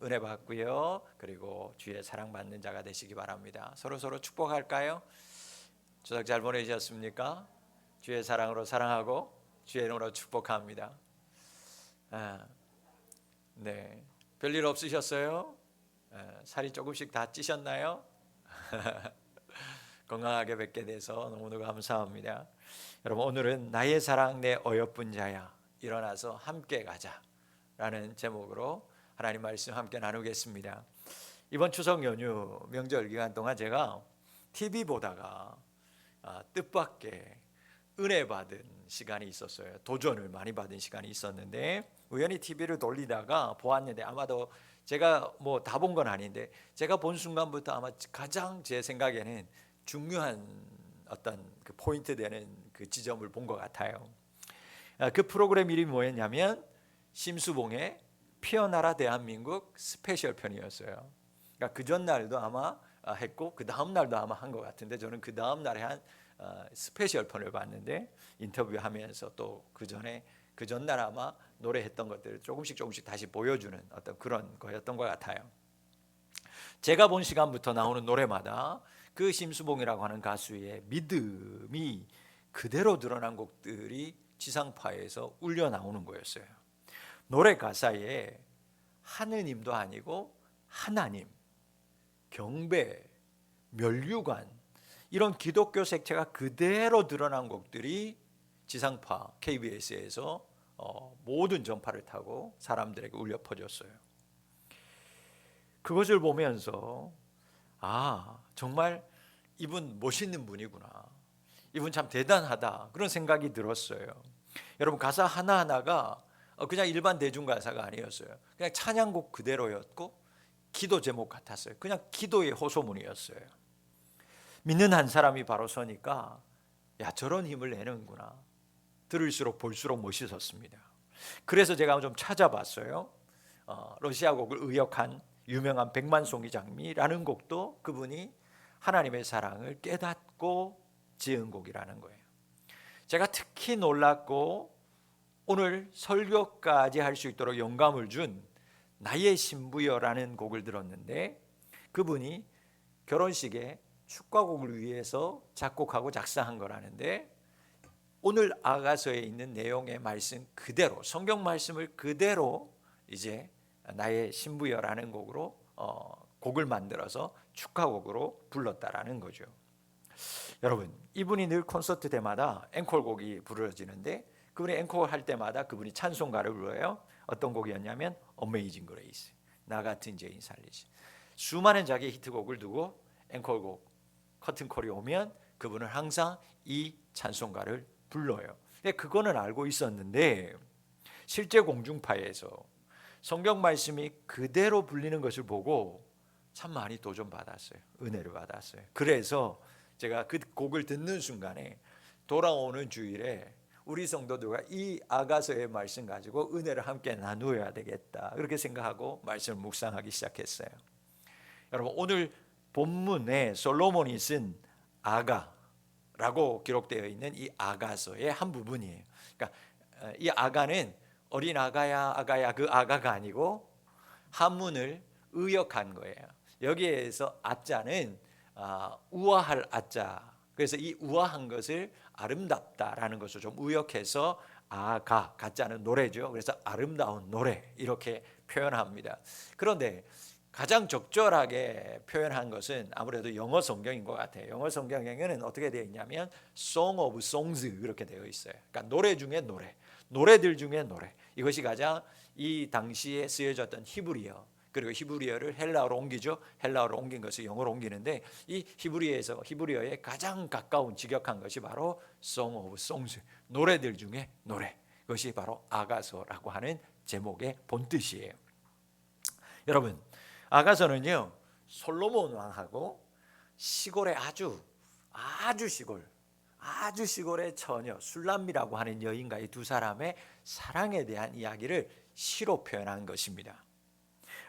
은혜 받고요. 그리고 주의 사랑받는 자가 되시기 바랍니다. 서로 축복할까요? 추석 잘 보내셨습니까? 주의 사랑으로 사랑하고 주의 이름으로 축복합니다. 네, 별일 없으셨어요? 살이 조금씩 다 찌셨나요? 건강하게 뵙게 돼서 너무너무 감사합니다. 여러분, 오늘은 나의 사랑 내 어여쁜 자야 일어나서 함께 가자 라는 제목으로 하나님 말씀 함께 나누겠습니다. 이번 추석 연휴 명절 기간 동안 제가 TV 보다가 뜻밖의 은혜 받은 시간이 있었어요. 도전을 많이 받은 시간이 있었는데 우연히 TV를 돌리다가 보았는데, 아마도 제가 뭐 다 본 건 아닌데 제가 본 순간부터 아마 가장 제 생각에는 중요한 어떤 그 포인트 되는 그 지점을 본 것 같아요. 그 프로그램 이름이 뭐였냐면 심수봉의 피어나라 대한민국 스페셜 편이었어요. 그러니까 그 전날도 아마 했고 그 다음 날도 아마 한 것 같은데, 저는 그 다음 날에 한 스페셜 편을 봤는데, 인터뷰하면서 또 그 전날 아마 노래했던 것들을 조금씩 다시 보여주는 어떤 그런 거였던 것 같아요. 제가 본 시간부터 나오는 노래마다 그 심수봉이라고 하는 가수의 믿음이 그대로 드러난 곡들이 지상파에서 울려 나오는 거였어요. 노래 가사에 하느님도 아니고 하나님, 경배, 면류관, 이런 기독교 색채가 그대로 드러난 곡들이 지상파 KBS에서 모든 전파를 타고 사람들에게 울려 퍼졌어요. 그것을 보면서 정말 이분 멋있는 분이구나, 이분 참 대단하다, 그런 생각이 들었어요. 여러분, 가사 하나하나가 그냥 일반 대중 가사가 아니었어요. 그냥 찬양곡 그대로였고 기도 제목 같았어요. 그냥 기도의 호소문이었어요. 믿는 한 사람이 바로 서니까 저런 힘을 내는구나, 들을수록 볼수록 멋있었습니다. 그래서 제가 좀 찾아봤어요. 러시아 곡을 의역한 유명한 백만송이 장미라는 곡도 그분이 하나님의 사랑을 깨닫고 지은 곡이라는 거예요. 제가 특히 놀랐고 오늘 설교까지 할 수 있도록 영감을 준 나의 신부여라는 곡을 들었는데, 그분이 결혼식에 축가곡을 위해서 작곡하고 작사한 거라는데, 오늘 아가서에 있는 내용의 말씀 그대로, 성경 말씀을 그대로 이제 나의 신부여라는 곡으로 곡을 만들어서 축가곡으로 불렀다라는 거죠. 여러분, 이분이 늘 콘서트 때마다 앵콜곡이 부르어지는데, 그분이 앵콜 할 때마다 그분이 찬송가를 불러요. 어떤 곡이었냐면 Amazing Grace, 나 같은 죄인 살리시. 수많은 자기 히트곡을 두고 앵콜곡, 커튼콜이 오면 그분은 항상 이 찬송가를 불러요. 그거는 알고 있었는데, 실제 공중파에서 성경 말씀이 그대로 불리는 것을 보고 참 많이 도전받았어요. 은혜를 받았어요. 그래서 제가 그 곡을 듣는 순간에 돌아오는 주일에 우리 성도들과 이 아가서의 말씀 가지고 은혜를 함께 나누어야 되겠다, 그렇게 생각하고 말씀을 묵상하기 시작했어요. 여러분, 오늘 본문에 솔로몬이 쓴 아가라고 기록되어 있는 이 아가서의 한 부분이에요. 그러니까 이 아가는 어린 아가야 그 아가가 아니고 한문을 의역한 거예요. 여기에서 아자는 우아할 아자, 그래서 이 우아한 것을 아름답다라는 것을 좀 의역해서 가짜는 노래죠. 그래서 아름다운 노래, 이렇게 표현합니다. 그런데 가장 적절하게 표현한 것은 아무래도 영어 성경인 것 같아요. 영어 성경에는 어떻게 되어 있냐면 Song of Songs 이렇게 되어 있어요. 그러니까 노래 중에 노래, 노래들 중에 노래. 이것이 가장 이 당시에 쓰여졌던 히브리어, 그리고 히브리어를 헬라어로 옮기죠. 헬라어로 옮긴 것을 영어로 옮기는데, 이 히브리어에 가장 가까운 직역한 것이 바로 Song of Songs, 노래들 중에 노래. 그것이 바로 아가서라고 하는 제목의 본뜻이에요. 여러분, 아가서는요, 솔로몬 왕하고 시골의 아주 시골의 처녀 술람미라고 하는 여인과의 두 사람의 사랑에 대한 이야기를 시로 표현한 것입니다.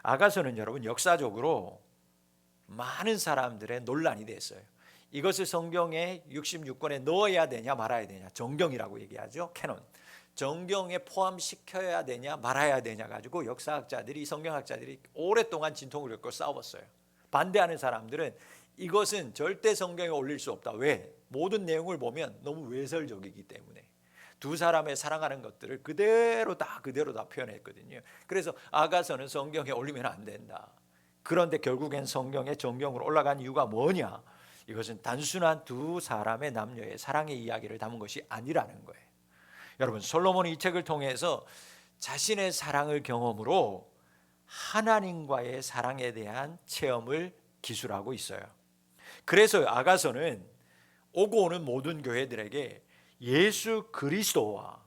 아가서는 여러분, 역사적으로 많은 사람들의 논란이 됐어요. 이것을 성경의 66권에 넣어야 되냐 말아야 되냐, 정경이라고 얘기하죠. 캐논. 정경에 포함시켜야 되냐 말아야 되냐 가지고 역사학자들이, 성경학자들이 오랫동안 진통을 겪고 싸웠어요. 반대하는 사람들은 이것은 절대 성경에 올릴 수 없다. 왜? 모든 내용을 보면 너무 외설적이기 때문에. 두 사람의 사랑하는 것들을 그대로 다 표현했거든요. 그래서 아가서는 성경에 올리면 안 된다. 그런데 결국엔 성경에 정경으로 올라간 이유가 뭐냐? 이것은 단순한 두 사람의 남녀의 사랑의 이야기를 담은 것이 아니라는 거예요. 여러분, 솔로몬이 이 책을 통해서 자신의 사랑을 경험으로 하나님과의 사랑에 대한 체험을 기술하고 있어요. 그래서 아가서는 오고 오는 모든 교회들에게 예수 그리스도와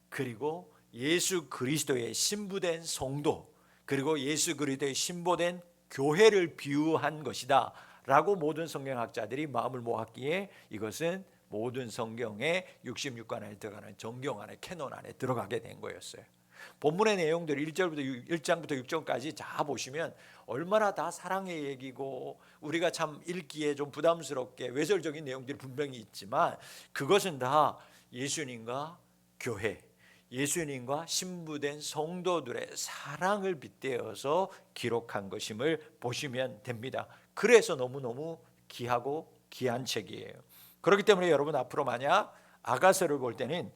그리고 예수 그리스도의 신부된 성도, 그리고 예수 그리스도의 신부된 교회를 비유한 것이다 라고 모든 성경학자들이 마음을 모았기에 이것은 모든 성경의 66권 안에 들어가는 정경 안에, 캐논 안에 들어가게 된 거였어요. 본문의 내용들 1장부터 6장까지 다 보시면 얼마나 다 사랑의 얘기고 우리가 참 읽기에 좀 부담스럽게 외설적인 내용들이 분명히 있지만 그것은 다 예수님과 교회, 예수님과 신부된 성도들의 사랑을 빗대어서 기록한 것임을 보시면 됩니다. 그래서 너무너무 귀하고 귀한 책이에요. 그렇기 때문에 여러분 앞으로 만약 아가서를 볼 때는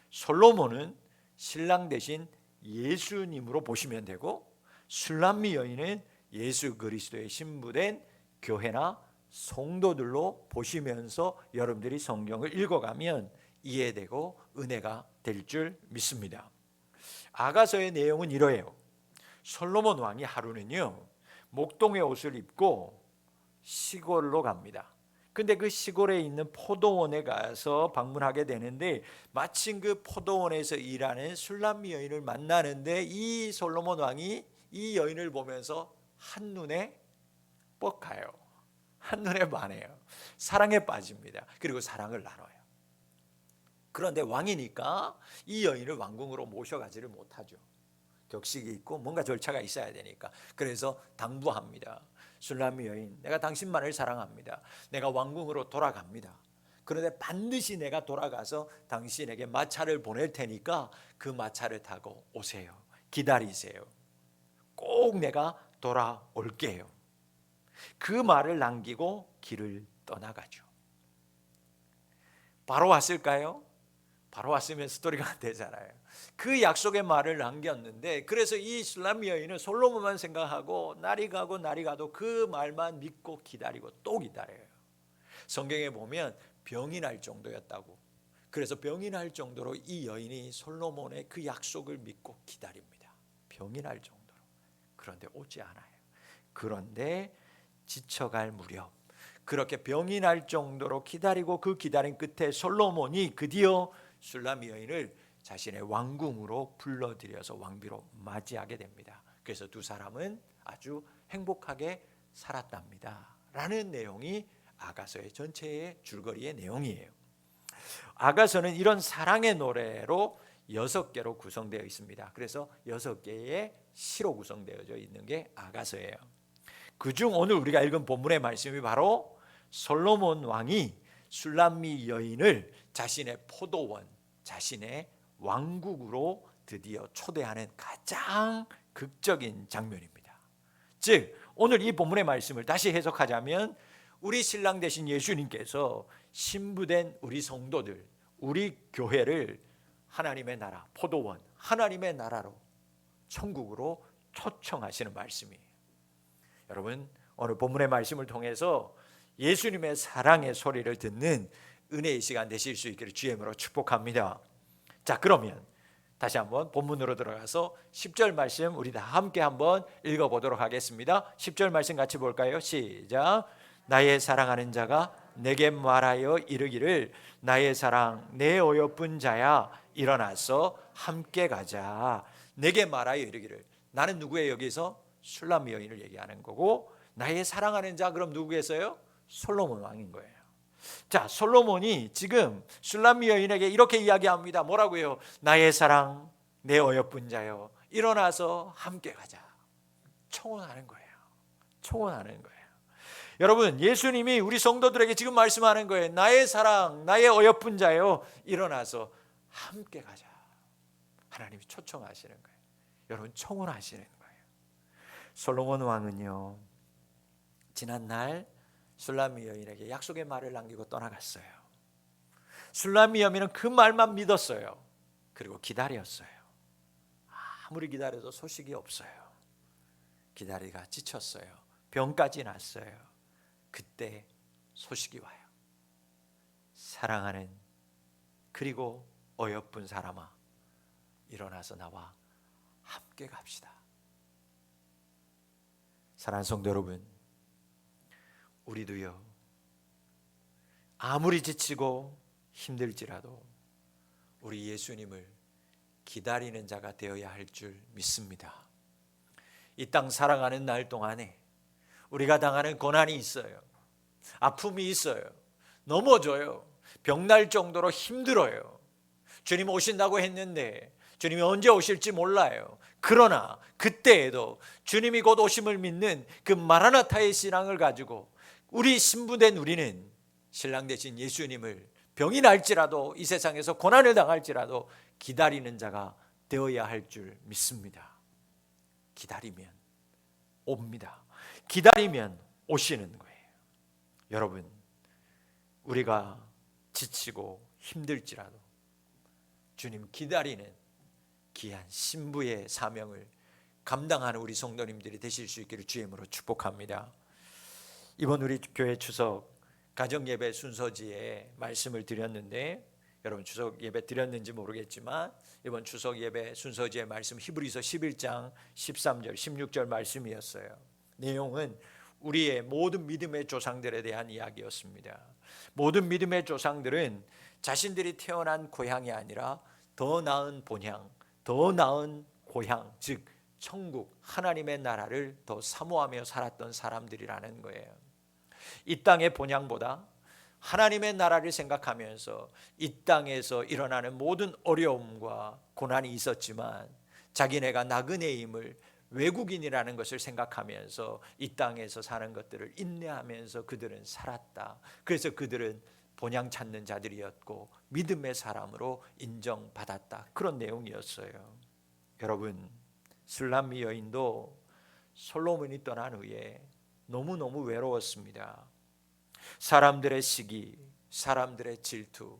솔로몬은 신랑 대신 예수님으로 보시면 되고, 술람미 여인은 예수 그리스도의 신부된 교회나 성도들로 보시면서 여러분들이 성경을 읽어가면 이해되고 은혜가 될 줄 믿습니다. 아가서의 내용은 이러해요. 솔로몬 왕이 하루는요 목동의 옷을 입고 시골로 갑니다. 근데 그 시골에 있는 포도원에 가서 방문하게 되는데 마침 그 포도원에서 일하는 술람미 여인을 만나는데 이 솔로몬 왕이 이 여인을 보면서 한눈에 뻑가요. 한눈에 반해요. 사랑에 빠집니다. 그리고 사랑을 나눠요. 그런데 왕이니까 이 여인을 왕궁으로 모셔가지를 못하죠. 격식이 있고 뭔가 절차가 있어야 되니까. 그래서 당부합니다. 술람미 여인, 내가 당신만을 사랑합니다. 내가 왕궁으로 돌아갑니다. 그런데 반드시 내가 돌아가서 당신에게 마차를 보낼 테니까 그 마차를 타고 오세요. 기다리세요. 꼭 내가 돌아올게요. 그 말을 남기고 길을 떠나가죠. 바로 왔을까요? 바로 왔으면 스토리가 안 되잖아요. 그 약속의 말을 남겼는데, 그래서 이 술람미 여인은 솔로몬만 생각하고 날이 가고 날이 가도 그 말만 믿고 기다리고 또 기다려요. 성경에 보면 병이 날 정도였다고. 그래서 병이 날 정도로 이 여인이 솔로몬의 그 약속을 믿고 기다립니다. 병이 날 정도로. 그런데 오지 않아요. 그런데 지쳐갈 무렵, 그렇게 병이 날 정도로 기다리고 그 기다림 끝에 솔로몬이 드디어 술람미 여인을 자신의 왕궁으로 불러들여서 왕비로 맞이하게 됩니다. 그래서 두 사람은 아주 행복하게 살았답니다 라는 내용이 아가서의 전체의 줄거리의 내용이에요. 아가서는 이런 사랑의 노래로 6개로 구성되어 있습니다. 그래서 6개의 시로 구성되어져 있는 게 아가서예요. 그중 오늘 우리가 읽은 본문의 말씀이 바로 솔로몬 왕이 술람미 여인을 자신의 포도원, 자신의 왕국으로 드디어 초대하는 가장 극적인 장면입니다. 즉 오늘 이 본문의 말씀을 다시 해석하자면 우리 신랑 되신 예수님께서 신부된 우리 성도들, 우리 교회를 하나님의 나라, 포도원, 하나님의 나라로, 천국으로 초청하시는 말씀이에요. 여러분 오늘 본문의 말씀을 통해서 예수님의 사랑의 소리를 듣는 은혜의 시간 되실 수 있기를 주의 이름으로 축복합니다. 자, 그러면 다시 한번 본문으로 들어가서 10절 말씀 우리 다 함께 한번 읽어보도록 하겠습니다. 10절 말씀 같이 볼까요? 시작. 나의 사랑하는 자가 내게 말하여 이르기를 나의 사랑 내 어여쁜 자야 일어나서 함께 가자. 내게 말하여 이르기를, 나는 누구예요? 여기서 술람미 여인을 얘기하는 거고, 나의 사랑하는 자 그럼 누구겠어요? 솔로몬 왕인 거예요. 자, 솔로몬이 지금 술람미 여인에게 이렇게 이야기합니다. 뭐라고요? 나의 사랑 내 어여쁜 자여 일어나서 함께 가자. 청혼하는 거예요. 청혼하는 거예요. 여러분 예수님이 우리 성도들에게 지금 말씀하는 거예요. 나의 사랑 나의 어여쁜 자여 일어나서 함께 가자. 하나님이 초청하시는 거예요. 여러분, 청혼하시는 거예요. 솔로몬 왕은요, 지난날 술람미 여인에게 약속의 말을 남기고 떠나갔어요. 술람미 여인은 그 말만 믿었어요. 그리고 기다렸어요. 아무리 기다려도 소식이 없어요. 기다리다가 지쳤어요. 병까지 났어요. 그때 소식이 와요. 사랑하는 그리고 어여쁜 사람아, 일어나서 나와 함께 갑시다. 사랑하는 성도 여러분, 우리도요, 아무리 지치고 힘들지라도 우리 예수님을 기다리는 자가 되어야 할 줄 믿습니다. 이 땅 살아가는 날 동안에 우리가 당하는 고난이 있어요. 아픔이 있어요. 넘어져요. 병날 정도로 힘들어요. 주님 오신다고 했는데 주님이 언제 오실지 몰라요. 그러나 그때에도 주님이 곧 오심을 믿는 그 마라나타의 신앙을 가지고 우리 신부된 우리는 신랑 되신 예수님을 병이 날지라도 이 세상에서 고난을 당할지라도 기다리는 자가 되어야 할 줄 믿습니다. 기다리면 옵니다. 기다리면 오시는 거예요. 여러분, 우리가 지치고 힘들지라도 주님 기다리는 귀한 신부의 사명을 감당하는 우리 성도님들이 되실 수 있기를 주의 이름으로 축복합니다. 이번 우리 교회 추석 가정예배 순서지에 말씀을 드렸는데, 여러분 추석 예배 드렸는지 모르겠지만 이번 추석 예배 순서지의 말씀 히브리서 11장 13절 16절 말씀이었어요. 내용은 우리의 모든 믿음의 조상들에 대한 이야기였습니다. 모든 믿음의 조상들은 자신들이 태어난 고향이 아니라 더 나은 본향, 더 나은 고향, 즉 천국 하나님의 나라를 더 사모하며 살았던 사람들이라는 거예요. 이 땅의 본향보다 하나님의 나라를 생각하면서 이 땅에서 일어나는 모든 어려움과 고난이 있었지만 자기네가 나그네임을 외국인이라는 것을 생각하면서 이 땅에서 사는 것들을 인내하면서 그들은 살았다. 그래서 그들은 본향 찾는 자들이었고 믿음의 사람으로 인정받았다. 그런 내용이었어요. 여러분, 술람미 여인도 솔로몬이 떠난 후에 너무너무 외로웠습니다. 사람들의 시기, 사람들의 질투,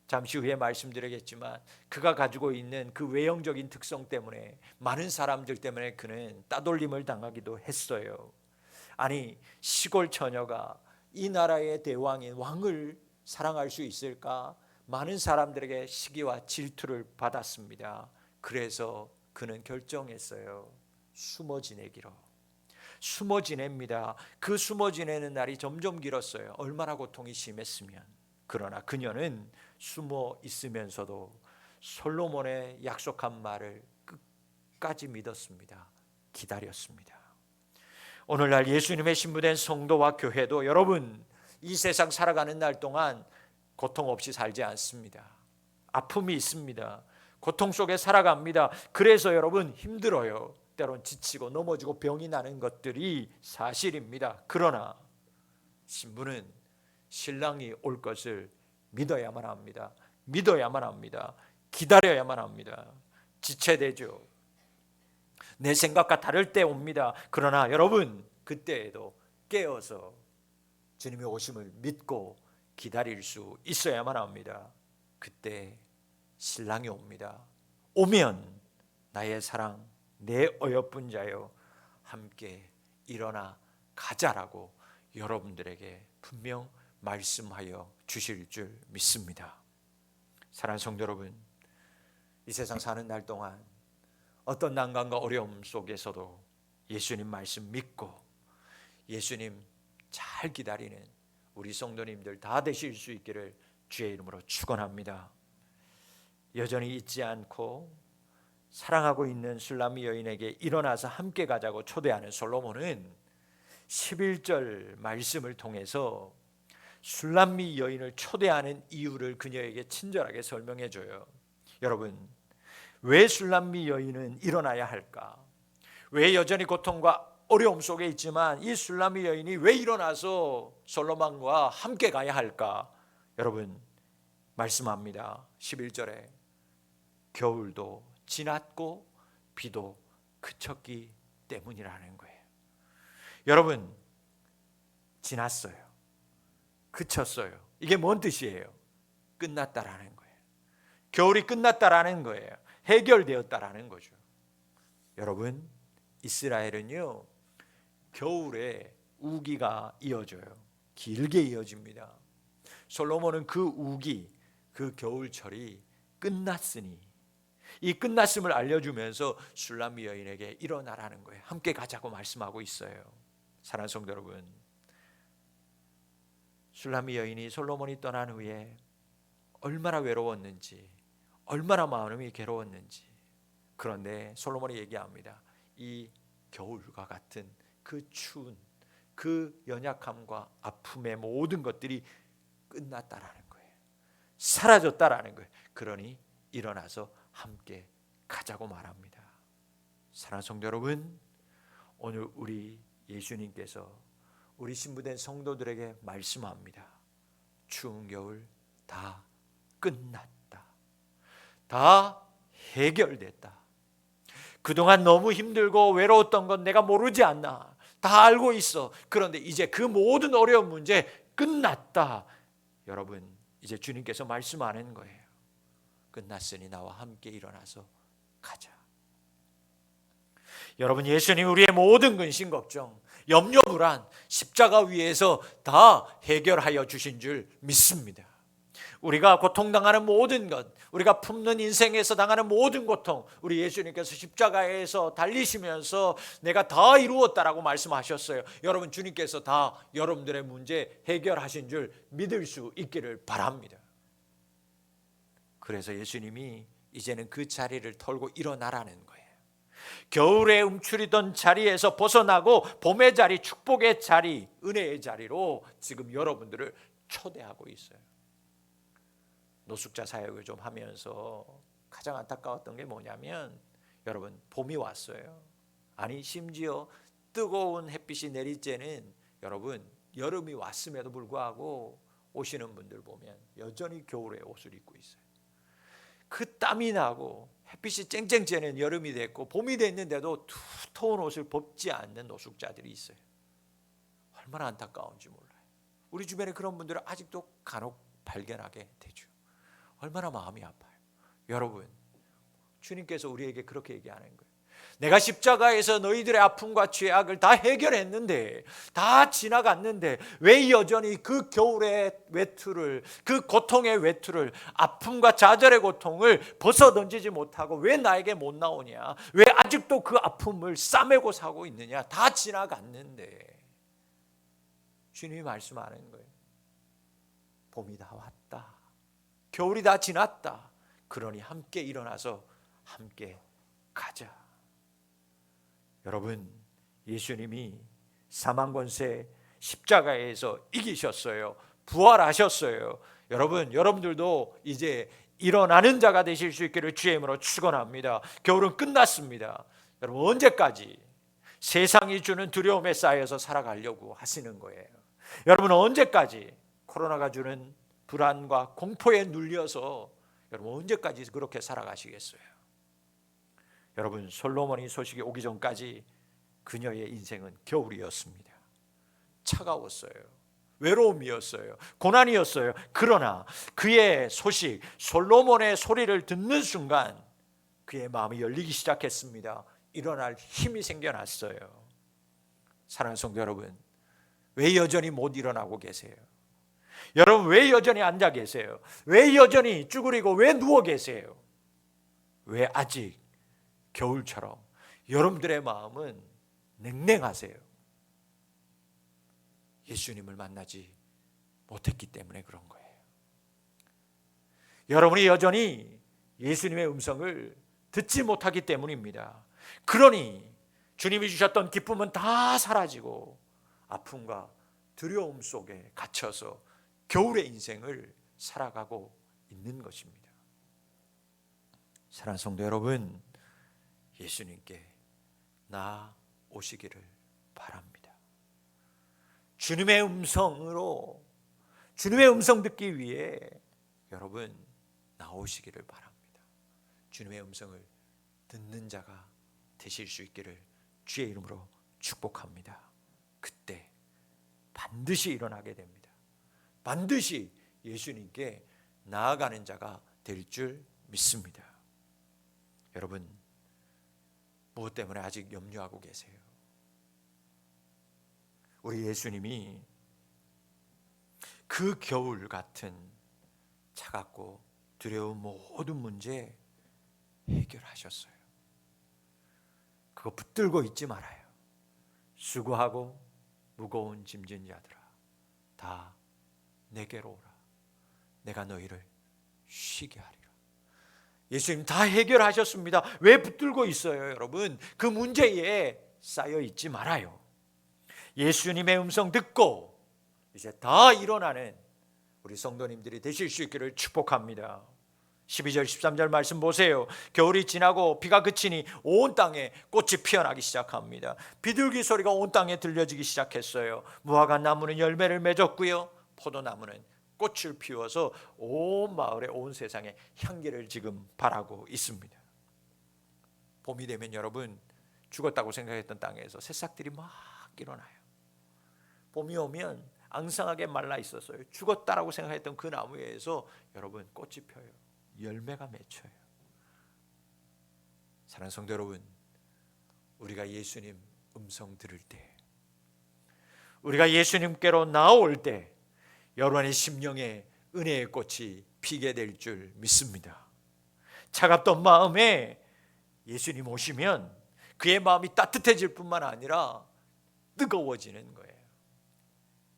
잠시 후에 말씀드리겠지만 그가 가지고 있는 그 외형적인 특성 때문에 많은 사람들 때문에 그는 따돌림을 당하기도 했어요. 아니, 시골 처녀가 이 나라의 대왕인 왕을 사랑할 수 있을까? 많은 사람들에게 시기와 질투를 받았습니다. 그래서 그는 결정했어요. 숨어 지내기로. 숨어 지냅니다. 그 숨어 지내는 날이 점점 길었어요. 얼마나 고통이 심했으면. 그러나 그녀는 숨어 있으면서도 솔로몬의 약속한 말을 끝까지 믿었습니다. 기다렸습니다. 오늘날 예수님의 신부된 성도와 교회도 여러분, 이 세상 살아가는 날 동안 고통 없이 살지 않습니다. 아픔이 있습니다. 고통 속에 살아갑니다. 그래서 여러분 힘들어요. 때론 지치고 넘어지고 병이 나는 것들이 사실입니다. 그러나 신부는 신랑이 올 것을 믿어야만 합니다. 믿어야만 합니다. 기다려야만 합니다. 지체되죠. 내 생각과 다를 때 옵니다. 그러나 여러분, 그때에도 깨어서 주님의 오심을 믿고 기다릴 수 있어야만 합니다. 그때 신랑이 옵니다. 오면 나의 사랑, 내 어여쁜 자여 함께 일어나 가자라고 여러분들에게 분명 말씀하여 주실 줄 믿습니다. 사랑하는 성도 여러분, 이 세상 사는 날 동안 어떤 난관과 어려움 속에서도 예수님 말씀 믿고 예수님 잘 기다리는 우리 성도님들 다 되실 수 있기를 주의 이름으로 축원합니다. 여전히 잊지 않고 사랑하고 있는 술람미 여인에게 일어나서 함께 가자고 초대하는 솔로몬은 11절 말씀을 통해서 술람미 여인을 초대하는 이유를 그녀에게 친절하게 설명해 줘요. 여러분, 왜 술람미 여인은 일어나야 할까? 왜 여전히 고통과 어려움 속에 있지만 이 술람미 여인이 왜 일어나서 솔로몬과 함께 가야 할까? 여러분, 말씀합니다. 11절에 겨울도 지났고 비도 그쳤기 때문이라는 거예요. 여러분, 지났어요. 그쳤어요. 이게 뭔 뜻이에요? 끝났다라는 거예요. 겨울이 끝났다라는 거예요. 해결되었다라는 거죠. 여러분, 이스라엘은요, 겨울에 우기가 이어져요. 길게 이어집니다. 솔로몬은 그 우기, 그 겨울철이 끝났으니 이 끝났음을 알려주면서 술람미 여인에게 일어나라는 거예요. 함께 가자고 말씀하고 있어요. 사랑하는 성도 여러분, 술람미 여인이 솔로몬이 떠난 후에 얼마나 외로웠는지, 얼마나 마음이 괴로웠는지. 그런데 솔로몬이 얘기합니다. 이 겨울과 같은 그 추운, 그 연약함과 아픔의 모든 것들이 끝났다라는 거예요. 사라졌다라는 거예요. 그러니 일어나서 함께 가자고 말합니다. 사랑하는 성도 여러분, 오늘 우리 예수님께서 우리 신부된 성도들에게 말씀합니다. 추운 겨울 다 끝났다. 다 해결됐다. 그동안 너무 힘들고 외로웠던 건 내가 모르지 않나. 다 알고 있어. 그런데 이제 그 모든 어려운 문제 끝났다. 여러분, 이제 주님께서 말씀하는 거예요. 끝났으니 나와 함께 일어나서 가자. 여러분, 예수님 우리의 모든 근심 걱정, 염려 불안, 십자가 위에서 다 해결하여 주신 줄 믿습니다. 우리가 고통당하는 모든 것, 우리가 품는 인생에서 당하는 모든 고통, 우리 예수님께서 십자가에서 달리시면서 내가 다 이루었다라고 말씀하셨어요. 여러분, 주님께서 다 여러분들의 문제 해결하신 줄 믿을 수 있기를 바랍니다. 그래서 예수님이 이제는 그 자리를 털고 일어나라는 거예요. 겨울에 움츠리던 자리에서 벗어나고 봄의 자리, 축복의 자리, 은혜의 자리로 지금 여러분들을 초대하고 있어요. 노숙자 사역을 좀 하면서 가장 안타까웠던 게 뭐냐면, 여러분, 봄이 왔어요. 아니, 심지어 뜨거운 햇빛이 내릴 때는 여러분, 여름이 왔음에도 불구하고 오시는 분들 보면 여전히 겨울에 옷을 입고 있어요. 그 땀이 나고 햇빛이 쨍쨍 쬐는 여름이 됐고 봄이 됐는데도 두터운 옷을 벗지 않는 노숙자들이 있어요. 얼마나 안타까운지 몰라요. 우리 주변에 그런 분들을 아직도 간혹 발견하게 되죠. 얼마나 마음이 아파요. 여러분, 주님께서 우리에게 그렇게 얘기하는 거예요. 내가 십자가에서 너희들의 아픔과 죄악을 다 해결했는데, 다 지나갔는데 왜 여전히 그 겨울의 외투를, 그 고통의 외투를, 아픔과 좌절의 고통을 벗어던지지 못하고 왜 나에게 못 나오냐? 왜 아직도 그 아픔을 싸매고 사고 있느냐? 다 지나갔는데. 주님이 말씀하는 거예요. 봄이 다 왔다. 겨울이 다 지났다. 그러니 함께 일어나서 함께 가자. 여러분, 예수님이 사망 권세 십자가에서 이기셨어요. 부활하셨어요. 여러분, 여러분들도 이제 일어나는 자가 되실 수 있기를 주의 이름으로 축원합니다. 겨울은 끝났습니다. 여러분, 언제까지 세상이 주는 두려움에 쌓여서 살아가려고 하시는 거예요? 여러분, 언제까지 코로나가 주는 불안과 공포에 눌려서 여러분 언제까지 그렇게 살아가시겠어요? 여러분, 솔로몬이 소식이 오기 전까지 그녀의 인생은 겨울이었습니다. 차가웠어요. 외로움이었어요. 고난이었어요. 그러나 그의 소식, 솔로몬의 소리를 듣는 순간 그의 마음이 열리기 시작했습니다. 일어날 힘이 생겨났어요. 사랑하는 성도 여러분, 왜 여전히 못 일어나고 계세요? 여러분, 왜 여전히 앉아 계세요? 왜 여전히 쭈그리고 왜 누워 계세요? 왜 아직 겨울처럼 여러분들의 마음은 냉랭하세요? 예수님을 만나지 못했기 때문에 그런 거예요. 여러분이 여전히 예수님의 음성을 듣지 못하기 때문입니다. 그러니 주님이 주셨던 기쁨은 다 사라지고 아픔과 두려움 속에 갇혀서 겨울의 인생을 살아가고 있는 것입니다. 사랑하는 성도 여러분, 예수님께 나오시기를 바랍니다. 주님의 음성으로, 주님의 음성 듣기 위해 여러분 나오시기를 바랍니다. 주님의 음성을 듣는 자가 되실 수 있기를 주의 이름으로 축복합니다. 그때 반드시 일어나게 됩니다. 반드시 예수님께 나아가는 자가 될 줄 믿습니다. 여러분, 무엇 때문에 아직 염려하고 계세요? 우리 예수님이 그 겨울 같은 차갑고 두려운 모든 문제 해결하셨어요. 그거 붙들고 있지 말아요. 수고하고 무거운 짐진 자들아, 다 내게로 오라. 내가 너희를 쉬게 하리라. 예수님 다 해결하셨습니다. 왜 붙들고 있어요, 여러분? 그 문제에 쌓여 있지 말아요. 예수님의 음성 듣고 이제 다 일어나는 우리 성도님들이 되실 수 있기를 축복합니다. 12절 13절 말씀 보세요. 겨울이 지나고 비가 그치니 온 땅에 꽃이 피어나기 시작합니다. 비둘기 소리가 온 땅에 들려지기 시작했어요. 무화과 나무는 열매를 맺었고요, 포도나무는 꽃을 피워서 온 마을에, 온 세상에 향기를 지금 발하고 있습니다. 봄이 되면 여러분, 죽었다고 생각했던 땅에서 새싹들이 막 일어나요. 봄이 오면 앙상하게 말라 있었어요. 죽었다라고 생각했던 그 나무에서 여러분 꽃이 펴요. 열매가 맺혀요. 사랑하는 성도 여러분, 우리가 예수님 음성 들을 때, 우리가 예수님께로 나올 때 여러분의 심령에 은혜의 꽃이 피게 될 줄 믿습니다. 차갑던 마음에 예수님 오시면 그의 마음이 따뜻해질 뿐만 아니라 뜨거워지는 거예요.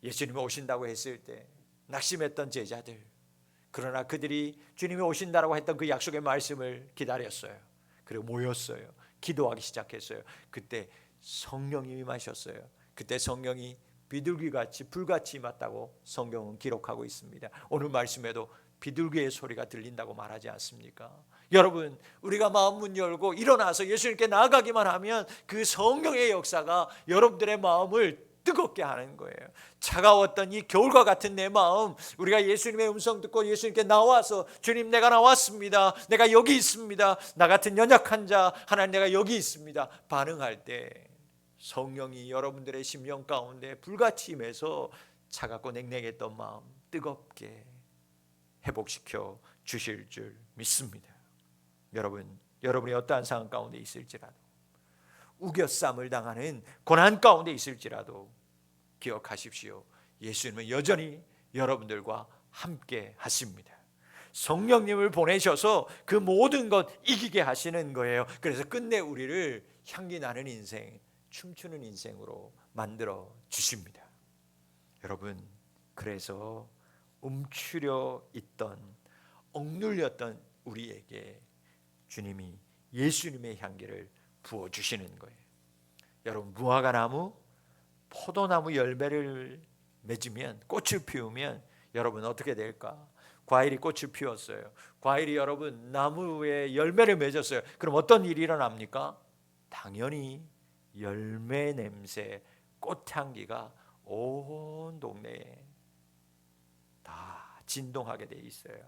예수님이 오신다고 했을 때 낙심했던 제자들, 그러나 그들이 주님이 오신다고 했던 그 약속의 말씀을 기다렸어요. 그리고 모였어요. 기도하기 시작했어요. 그때 성령이 임하셨어요. 그때 성령이 비둘기같이 불같이 임했다고 성경은 기록하고 있습니다. 오늘 말씀에도 비둘기의 소리가 들린다고 말하지 않습니까? 여러분, 우리가 마음 문 열고 일어나서 예수님께 나아가기만 하면 그 성령의 역사가 여러분들의 마음을 뜨겁게 하는 거예요. 차가웠던 이 겨울과 같은 내 마음, 우리가 예수님의 음성 듣고 예수님께 나와서 주님, 내가 나왔습니다. 내가 여기 있습니다. 나 같은 연약한 자, 하나님 내가 여기 있습니다. 반응할 때 성령이 여러분들의 심령 가운데 불같이 임해서 차갑고 냉랭했던 마음 뜨겁게 회복시켜 주실 줄 믿습니다. 여러분, 여러분이 어떠한 상황 가운데 있을지라도, 우겨쌈을 당하는 고난 가운데 있을지라도 기억하십시오. 예수님은 여전히 여러분들과 함께 하십니다. 성령님을 보내셔서 그 모든 것 이기게 하시는 거예요. 그래서 끝내 우리를 향기 나는 인생, 춤추는 인생으로 만들어 주십니다. 여러분, 그래서 움츠려 있던, 억눌렸던 우리에게 주님이 예수님의 향기를 부어주시는 거예요. 여러분, 무화과 나무, 포도나무 열매를 맺으면, 꽃을 피우면 여러분 어떻게 될까? 과일이 꽃을 피웠어요. 과일이 여러분 나무에 열매를 맺었어요. 그럼 어떤 일이 일어납니까? 당연히 열매 냄새, 꽃향기가 온 동네에 다 진동하게 돼 있어요.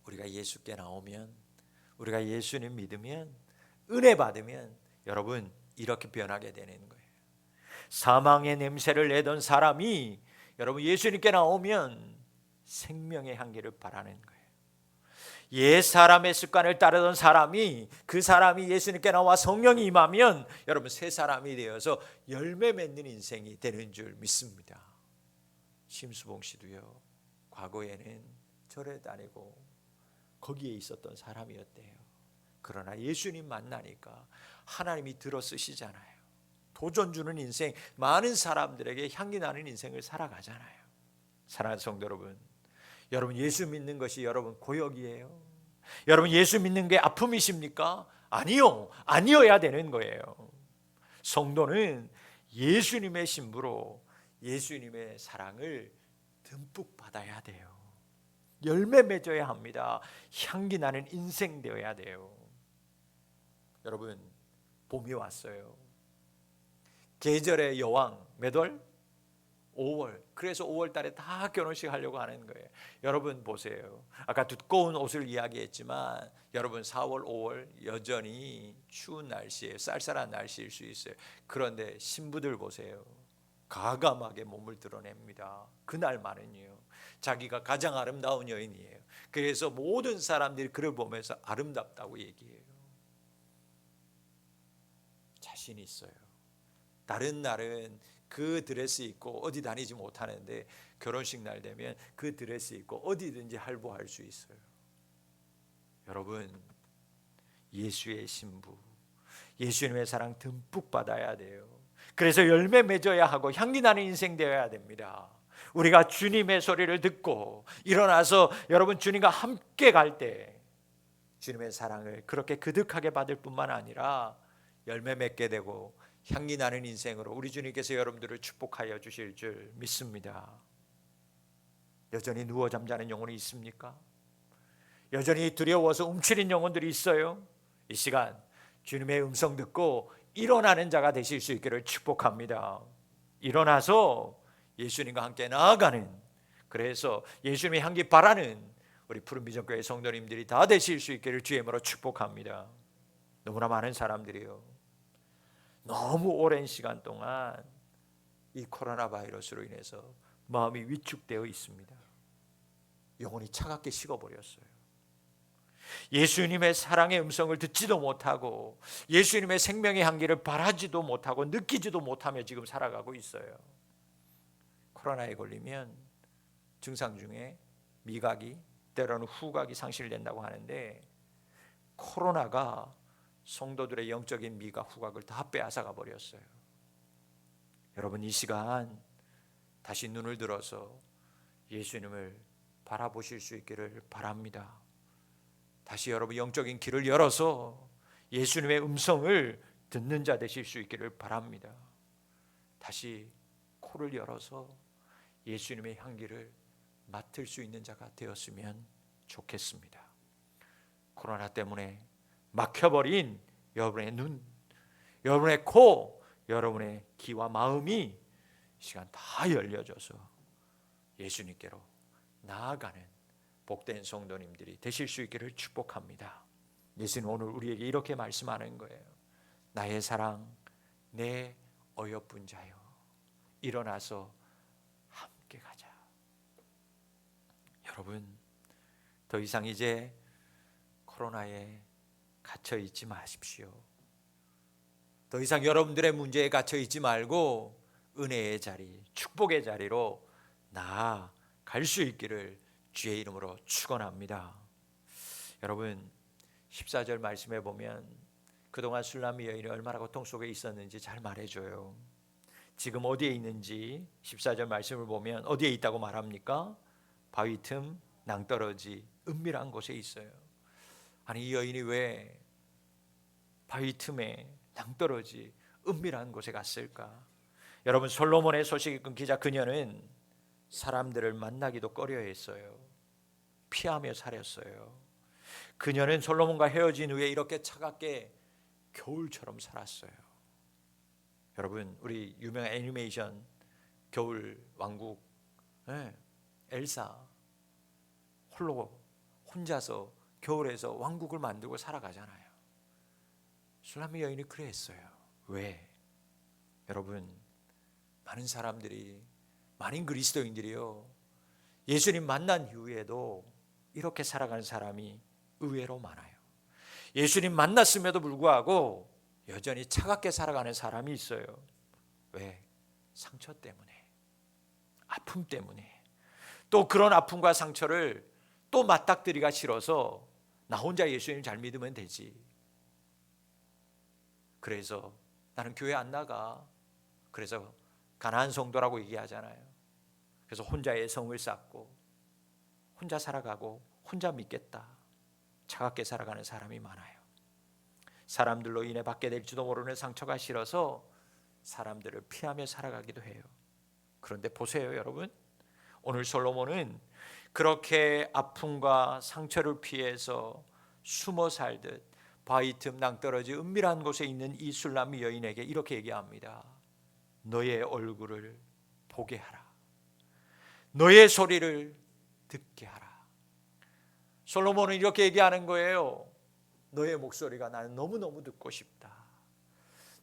우리가 예수께 나오면, 우리가 예수님 믿으면, 은혜 받으면 여러분 이렇게 변하게 되는 거예요. 사망의 냄새를 내던 사람이 여러분 예수님께 나오면 생명의 향기를 발하는 거예요. 옛 사람의 습관을 따르던 사람이, 그 사람이 예수님께 나와 성령이 임하면 여러분 새 사람이 되어서 열매 맺는 인생이 되는 줄 믿습니다. 심수봉 씨도요, 과거에는 절에 다니고 거기에 있었던 사람이었대요. 그러나 예수님 만나니까 하나님이 들어 쓰시잖아요. 도전 주는 인생, 많은 사람들에게 향기 나는 인생을 살아가잖아요. 사랑하는 성도 여러분, 여러분 예수 믿는 것이 여러분 고역이에요? 여러분 예수 믿는 게 아픔이십니까? 아니요, 아니어야 되는 거예요. 성도는 예수님의 신부로 예수님의 사랑을 듬뿍 받아야 돼요. 열매 맺어야 합니다. 향기 나는 인생 되어야 돼요. 여러분, 봄이 왔어요. 계절의 여왕 몇 월? 5월, 그래서 5월 달에 다 결혼식 하려고 하는 거예요. 여러분 보세요. 아까 두꺼운 옷을 이야기했지만 여러분 4월, 5월 여전히 추운 날씨예요. 쌀쌀한 날씨일 수 있어요. 그런데 신부들 보세요. 과감하게 몸을 드러냅니다. 그날만은요. 자기가 가장 아름다운 여인이에요. 그래서 모든 사람들이 그를 보면서 아름답다고 얘기해요. 자신 있어요. 다른 날은 그 드레스 입고 어디 다니지 못하는데 결혼식 날 되면 그 드레스 입고 어디든지 할보할 수 있어요. 여러분, 예수의 신부, 예수님의 사랑 듬뿍 받아야 돼요. 그래서 열매 맺어야 하고 향기 나는 인생 되어야 됩니다. 우리가 주님의 소리를 듣고 일어나서 여러분 주님과 함께 갈 때 주님의 사랑을 그렇게 그득하게 받을 뿐만 아니라 열매 맺게 되고 향기 나는 인생으로 우리 주님께서 여러분들을 축복하여 주실 줄 믿습니다. 여전히 누워 잠자는 영혼이 있습니까? 여전히 두려워서 움츠린 영혼들이 있어요? 이 시간 주님의 음성 듣고 일어나는 자가 되실 수 있기를 축복합니다. 일어나서 예수님과 함께 나아가는, 그래서 예수님의 향기 바라는 우리 푸른비전교회 성도님들이 다 되실 수 있기를 주의 이름으로 축복합니다. 너무나 많은 사람들이요, 너무 오랜 시간 동안 이 코로나 바이러스로 인해서 마음이 위축되어 있습니다. 영혼이 차갑게 식어버렸어요. 예수님의 사랑의 음성을 듣지도 못하고 예수님의 생명의 향기를 바라지도 못하고 느끼지도 못하며 지금 살아가고 있어요. 코로나에 걸리면 증상 중에 미각이, 때로는 후각이 상실된다고 하는데 코로나가 성도들의 영적인 미각, 후각을 다 빼앗아가 버렸어요. 여러분, 이 시간 다시 눈을 들어서 예수님을 바라보실 수 있기를 바랍니다. 다시 여러분 영적인 길을 열어서 예수님의 음성을 듣는 자 되실 수 있기를 바랍니다. 다시 코를 열어서 예수님의 향기를 맡을 수 있는 자가 되었으면 좋겠습니다. 코로나 때문에 막혀버린 여러분의 눈, 여러분의 코, 여러분의 귀와 마음이 시간 다 열려져서 예수님께로 나아가는 복된 성도님들이 되실 수 있기를 축복합니다. 예수님 오늘 우리에게 이렇게 말씀하는 거예요. 나의 사랑, 내 어여쁜 자여, 일어나서 함께 가자. 여러분, 더 이상 이제 코로나에 갇혀 있지 마십시오. 더 이상 여러분들의 문제에 갇혀 있지 말고 은혜의 자리, 축복의 자리로 나아갈 수 있기를 주의 이름으로 축원합니다. 여러분, 14절 말씀해 보면 그동안 술람미 여인이 얼마나 고통 속에 있었는지 잘 말해줘요. 지금 어디에 있는지 14절 말씀을 보면 어디에 있다고 말합니까? 바위 틈, 낭떠러지, 은밀한 곳에 있어요. 아니, 이 여인이 왜 바위 틈에 낭떠러지, 은밀한 곳에 갔을까? 여러분, 솔로몬의 소식이 끊기자 그녀는 사람들을 만나기도 꺼려했어요. 피하며 살았어요. 그녀는 솔로몬과 헤어진 후에 이렇게 차갑게 겨울처럼 살았어요. 여러분, 우리 유명한 애니메이션 겨울 왕국, 엘사 홀로 혼자서 겨울에서 왕국을 만들고 살아가잖아요. 술람미 여인이 그랬어요. 왜? 여러분, 많은 사람들이, 많은 그리스도인들이요, 예수님 만난 이후에도 이렇게 살아가는 사람이 의외로 많아요. 예수님 만났음에도 불구하고 여전히 차갑게 살아가는 사람이 있어요. 왜? 상처 때문에, 아픔 때문에. 또 그런 아픔과 상처를 또 맞닥뜨리기가 싫어서 나 혼자 예수님 잘 믿으면 되지, 그래서 나는 교회 안 나가, 그래서 가난한 성도라고 얘기하잖아요. 그래서 혼자의 성을 쌓고 혼자 살아가고 혼자 믿겠다, 차갑게 살아가는 사람이 많아요. 사람들로 인해 받게 될지도 모르는 상처가 싫어서 사람들을 피하며 살아가기도 해요. 그런데 보세요, 여러분, 오늘 솔로몬은 그렇게 아픔과 상처를 피해서 숨어 살듯 바위 틈 낭떠러지 은밀한 곳에 있는 이 술람미 여인에게 이렇게 얘기합니다. 너의 얼굴을 보게 하라. 너의 소리를 듣게 하라. 솔로몬은 이렇게 얘기하는 거예요. 너의 목소리가 나는 너무너무 듣고 싶다.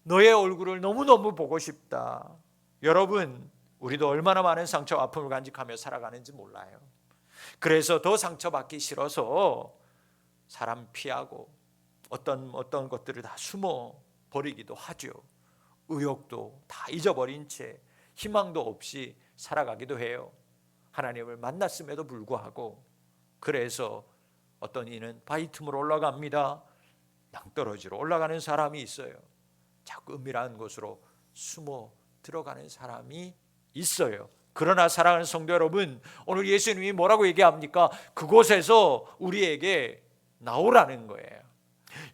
너의 얼굴을 너무너무 보고 싶다. 여러분, 우리도 얼마나 많은 상처와 아픔을 간직하며 살아가는지 몰라요. 그래서 더 상처받기 싫어서 사람 피하고 어떤 것들을 다 숨어 버리기도 하죠. 의욕도 다 잊어버린 채 희망도 없이 살아가기도 해요. 하나님을 만났음에도 불구하고. 그래서 어떤 이는 바위 틈으로 올라갑니다. 낭떠러지로 올라가는 사람이 있어요. 자꾸 은밀한 곳으로 숨어 들어가는 사람이 있어요. 그러나 사랑하는 성도 여러분, 오늘 예수님이 뭐라고 얘기합니까? 그곳에서 우리에게 나오라는 거예요.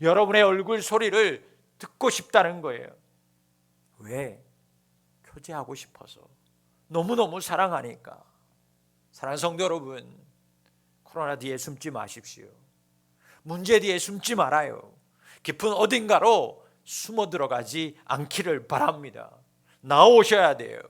여러분의 얼굴 소리를 듣고 싶다는 거예요. 왜? 교제하고 싶어서, 너무너무 사랑하니까. 사랑하는 성도 여러분, 코로나 뒤에 숨지 마십시오. 문제 뒤에 숨지 말아요. 깊은 어딘가로 숨어 들어가지 않기를 바랍니다. 나오셔야 돼요.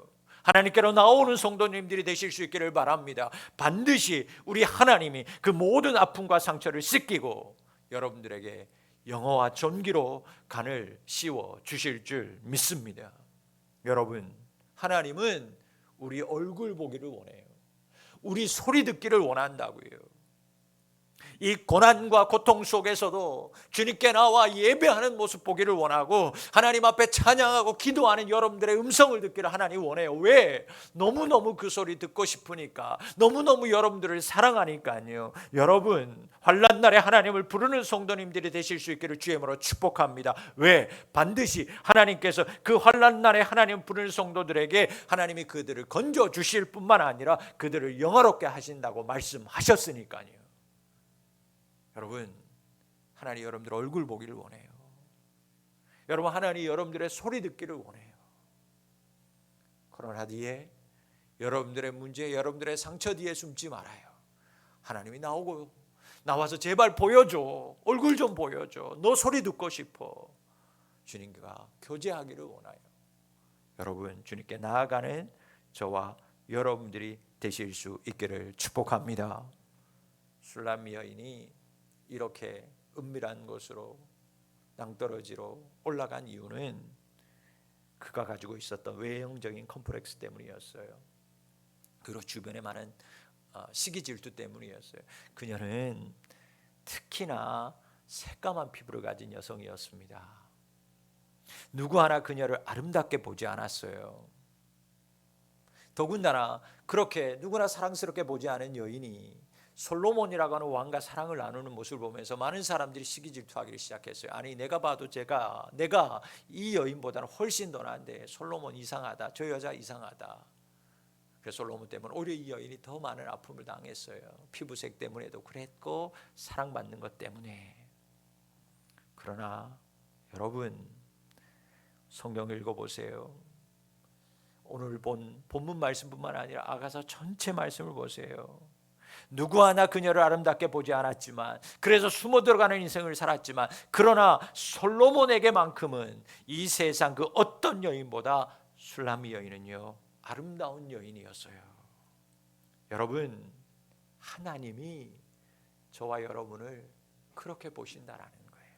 하나님께로 나오는 성도님들이 되실 수 있기를 바랍니다. 반드시 우리 하나님이 그 모든 아픔과 상처를 씻기고 여러분들에게 영어와 존귀로 간을 씌워 주실 줄 믿습니다. 여러분, 하나님은 우리 얼굴 보기를 원해요. 우리 소리 듣기를 원한다고요. 이 고난과 고통 속에서도 주님께 나와 예배하는 모습 보기를 원하고 하나님 앞에 찬양하고 기도하는 여러분들의 음성을 듣기를 하나님 원해요. 왜? 너무너무 그 소리 듣고 싶으니까, 너무너무 여러분들을 사랑하니까요. 여러분, 환난 날에 하나님을 부르는 성도님들이 되실 수 있기를 주의 이름으로 축복합니다. 왜? 반드시 하나님께서 그 환난 날에 하나님 부르는 성도들에게 하나님이 그들을 건져 주실 뿐만 아니라 그들을 영화롭게 하신다고 말씀하셨으니까요. 여러분, 하나님 여러분들 얼굴 보기를 원해요. 여러분, 하나님 여러분들의 소리 듣기를 원해요. 코로나 뒤에 여러분들의 문제, 여러분들의 상처 뒤에 숨지 말아요. 하나님이 나와서 제발 보여줘. 얼굴 좀 보여줘. 너 소리 듣고 싶어. 주님과 교제하기를 원해요. 여러분, 주님께 나아가는 저와 여러분들이 되실 수 있기를 축복합니다. 술람 여인이 이렇게 은밀한 곳으로 낭떠러지로 올라간 이유는 그가 가지고 있었던 외형적인 컴플렉스 때문이었어요. 그리고 주변에 많은 시기 질투 때문이었어요. 그녀는 특히나 새까만 피부를 가진 여성이었습니다. 누구 하나 그녀를 아름답게 보지 않았어요. 더군다나 그렇게 누구나 사랑스럽게 보지 않은 여인이 솔로몬이라고 하는 왕과 사랑을 나누는 모습을 보면서 많은 사람들이 시기 질투하기를 시작했어요. 아니, 내가 봐도 내가 이 여인보다는 훨씬 더 나은데 솔로몬 이상하다, 저 여자 이상하다. 그래서 솔로몬 때문에 오히려 이 여인이 더 많은 아픔을 당했어요. 피부색 때문에도 그랬고 사랑받는 것 때문에. 그러나 여러분, 성경 읽어보세요. 오늘 본 본문 말씀뿐만 아니라 아가서 전체 말씀을 보세요. 누구 하나 그녀를 아름답게 보지 않았지만, 그래서 숨어 들어가는 인생을 살았지만, 그러나 솔로몬에게만큼은 이 세상 그 어떤 여인보다 술람미 여인은요 아름다운 여인이었어요. 여러분, 하나님이 저와 여러분을 그렇게 보신다라는 거예요.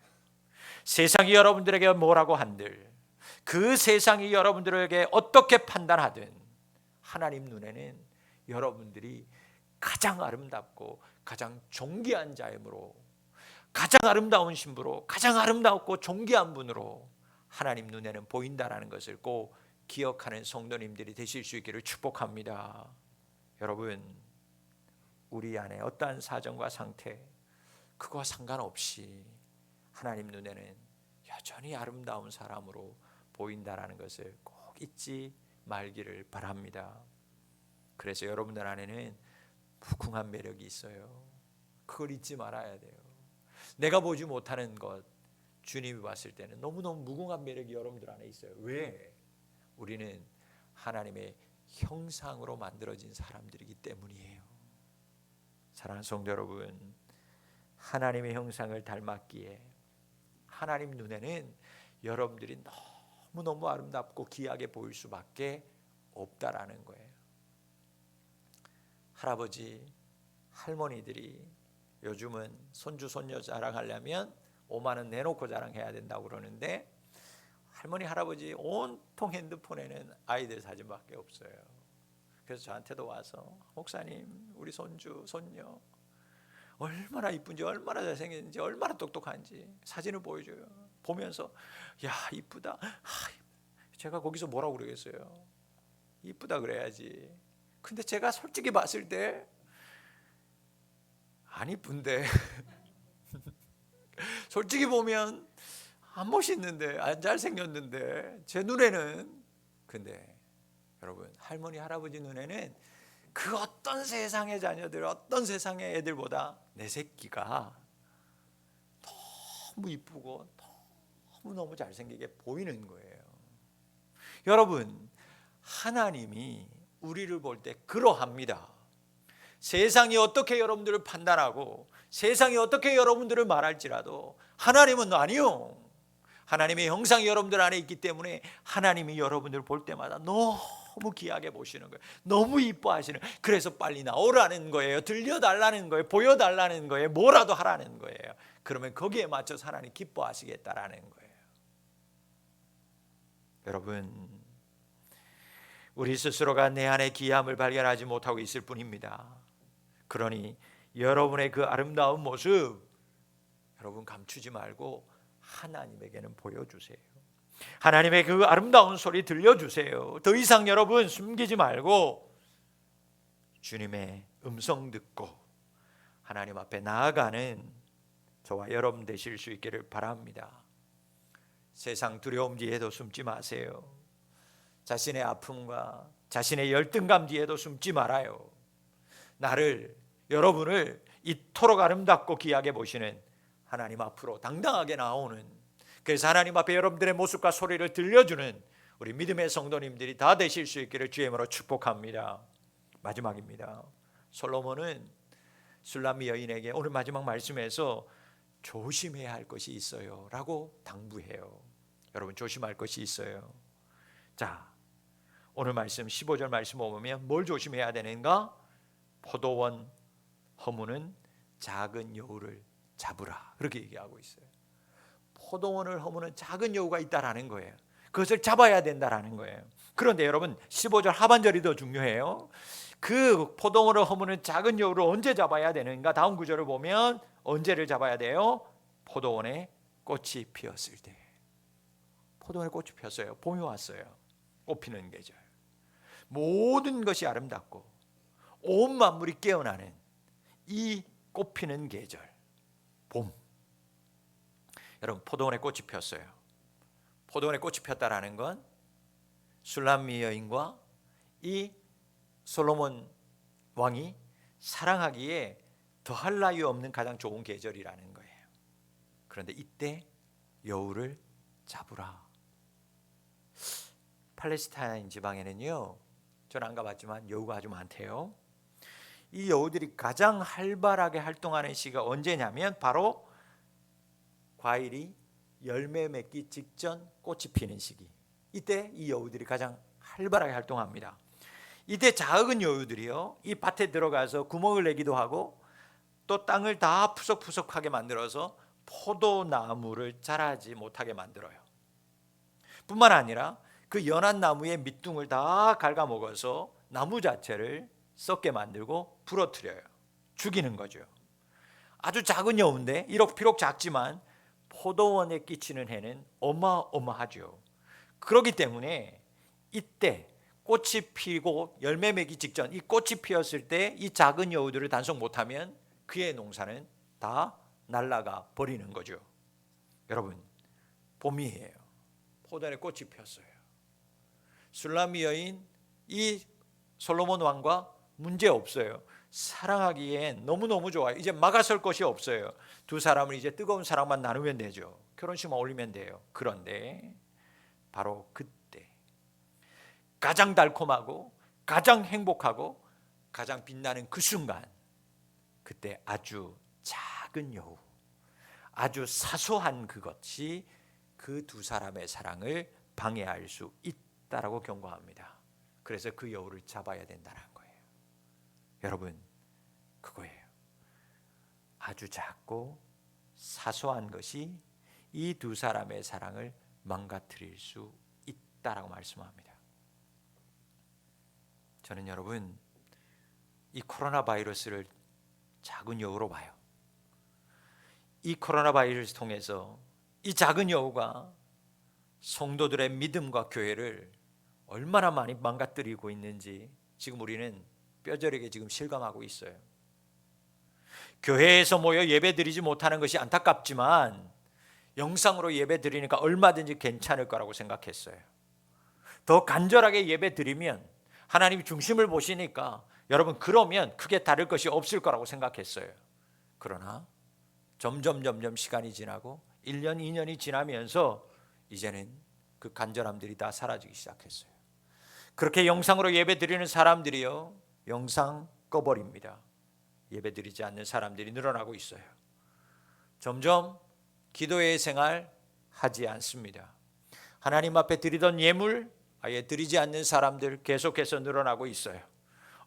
세상이 여러분들에게 뭐라고 한들, 그 세상이 여러분들에게 어떻게 판단하든 하나님 눈에는 여러분들이 가장 아름답고 가장 존귀한 자이므로, 가장 아름다운 신부로, 가장 아름답고 존귀한 분으로 하나님 눈에는 보인다라는 것을 꼭 기억하는 성도님들이 되실 수 있기를 축복합니다. 여러분, 우리 안에 어떠한 사정과 상태, 그거와 상관없이 하나님 눈에는 여전히 아름다운 사람으로 보인다라는 것을 꼭 잊지 말기를 바랍니다. 그래서 여러분들 안에는 무궁한 매력이 있어요. 그걸 잊지 말아야 돼요. 내가 보지 못하는 것, 주님이 봤을 때는 너무너무 무궁한 매력이 여러분들 안에 있어요. 왜? 우리는 하나님의 형상으로 만들어진 사람들이기 때문이에요. 사랑하는 성도 여러분, 하나님의 형상을 닮았기에 하나님 눈에는 여러분들이 너무너무 아름답고 귀하게 보일 수밖에 없다라는 거예요. 할아버지, 할머니들이 요즘은 손주, 손녀 자랑하려면 5만 원 내놓고 자랑해야 된다고 그러는데 할머니, 할아버지 온통 핸드폰에는 아이들 사진밖에 없어요. 그래서 저한테도 와서 목사님, 우리 손주, 손녀 얼마나 이쁜지, 얼마나 잘생겼는지, 얼마나 똑똑한지 사진을 보여줘요. 보면서 야, 이쁘다. 제가 거기서 뭐라고 그러겠어요? 이쁘다 그래야지. 근데 제가 솔직히 봤을 때 안 이쁜데 솔직히 보면 안 멋있는데, 안 잘생겼는데 제 눈에는. 근데 여러분, 할머니, 할아버지 눈에는 그 어떤 세상의 자녀들, 어떤 세상의 애들보다 내 새끼가 너무 이쁘고 너무너무 잘생기게 보이는 거예요. 여러분, 하나님이 우리를 볼 때 그러합니다. 세상이 어떻게 여러분들을 판단하고 세상이 어떻게 여러분들을 말할지라도 하나님은 아니요. 하나님의 형상이 여러분들 안에 있기 때문에 하나님이 여러분들을 볼 때마다 너무 귀하게 보시는 거예요. 너무 이뻐하시는 거예요. 그래서 빨리 나오라는 거예요. 들려달라는 거예요. 보여달라는 거예요. 뭐라도 하라는 거예요. 그러면 거기에 맞춰서 하나님 기뻐하시겠다라는 거예요. 여러분, 우리 스스로가 내 안에 귀함을 발견하지 못하고 있을 뿐입니다. 그러니 여러분의 그 아름다운 모습 여러분 감추지 말고 하나님에게는 보여주세요. 하나님의 그 아름다운 소리 들려주세요. 더 이상 여러분 숨기지 말고 주님의 음성 듣고 하나님 앞에 나아가는 저와 여러분 되실 수 있기를 바랍니다. 세상 두려움 뒤에도 숨지 마세요. 자신의 아픔과 자신의 열등감 뒤에도 숨지 말아요. 나를, 여러분을 이토록 아름답고 귀하게 보시는 하나님 앞으로 당당하게 나오는, 그래서 하나님 앞에 여러분들의 모습과 소리를 들려주는 우리 믿음의 성도님들이 다 되실 수 있기를 주의 이름으로 축복합니다. 마지막입니다. 솔로몬은 술람미 여인에게 오늘 마지막 말씀에서 조심해야 할 것이 있어요 라고 당부해요. 여러분, 조심할 것이 있어요. 자, 오늘 말씀 15절 말씀 보면 뭘 조심해야 되는가? 포도원 허무는 작은 여우를 잡으라, 그렇게 얘기하고 있어요. 포도원을 허무는 작은 여우가 있다라는 거예요. 그것을 잡아야 된다라는 거예요. 그런데 여러분, 15절 하반절이 더 중요해요. 그 포도원을 허무는 작은 여우를 언제 잡아야 되는가? 다음 구절을 보면 언제를 잡아야 돼요? 포도원에 꽃이 피었을 때. 포도원에 꽃이 폈어요. 봄이 왔어요. 꽃 피는 계절. 모든 것이 아름답고 온 만물이 깨어나는 이 꽃피는 계절, 봄. 여러분, 포도원에 꽃이 폈어요. 포도원에 꽃이 폈다라는 건 술람미 여인과 이 솔로몬 왕이 사랑하기에 더할 나위 없는 가장 좋은 계절이라는 거예요. 그런데 이때 여우를 잡으라. 팔레스타인 지방에는요, 저는 안 가봤지만 여우가 아주 많대요. 이 여우들이 가장 활발하게 활동하는 시기가 언제냐면 바로 과일이 열매 맺기 직전 꽃이 피는 시기. 이때 이 여우들이 가장 활발하게 활동합니다. 이때 작은 여우들이요, 이 밭에 들어가서 구멍을 내기도 하고 또 땅을 다 푸석푸석하게 만들어서 포도나무를 자라지 못하게 만들어요. 뿐만 아니라 그 연한 나무의 밑둥을 다 갉아먹어서 나무 자체를 썩게 만들고 부러뜨려요. 죽이는 거죠. 아주 작은 여우인데 비록 작지만 포도원에 끼치는 해는 어마어마하죠. 그렇기 때문에 이때 꽃이 피고 열매 맺기 직전, 이 꽃이 피었을 때 이 작은 여우들을 단속 못하면 그의 농사는 다 날아가 버리는 거죠. 여러분, 봄이에요. 포도원에 꽃이 폈어요. 술람미 여인, 이 솔로몬 왕과 문제 없어요. 사랑하기엔 너무너무 좋아요. 이제 막아설 것이 없어요. 두 사람은 이제 뜨거운 사랑만 나누면 되죠. 결혼식만 올리면 돼요. 그런데 바로 그때 가장 달콤하고 가장 행복하고 가장 빛나는 그 순간, 그때 아주 작은 여우, 아주 사소한 그것이 그 두 사람의 사랑을 방해할 수 있다라고 경고합니다. 그래서 그 여우를 잡아야 된다는 거예요. 여러분, 그거예요. 아주 작고 사소한 것이 이 두 사람의 사랑을 망가뜨릴 수 있다라고 말씀합니다. 저는 여러분, 이 코로나 바이러스를 작은 여우로 봐요. 이 코로나 바이러스 통해서 이 작은 여우가 성도들의 믿음과 교회를 얼마나 많이 망가뜨리고 있는지 지금 우리는 뼈저리게 지금 실감하고 있어요. 교회에서 모여 예배드리지 못하는 것이 안타깝지만 영상으로 예배드리니까 얼마든지 괜찮을 거라고 생각했어요. 더 간절하게 예배드리면 하나님이 중심을 보시니까 여러분, 그러면 크게 다를 것이 없을 거라고 생각했어요. 그러나 점점 시간이 지나고 1년, 2년이 지나면서 이제는 그 간절함들이 다 사라지기 시작했어요. 그렇게 영상으로 예배드리는 사람들이요, 영상 꺼버립니다. 예배드리지 않는 사람들이 늘어나고 있어요. 점점 기도의 생활 하지 않습니다. 하나님 앞에 드리던 예물 아예 드리지 않는 사람들 계속해서 늘어나고 있어요.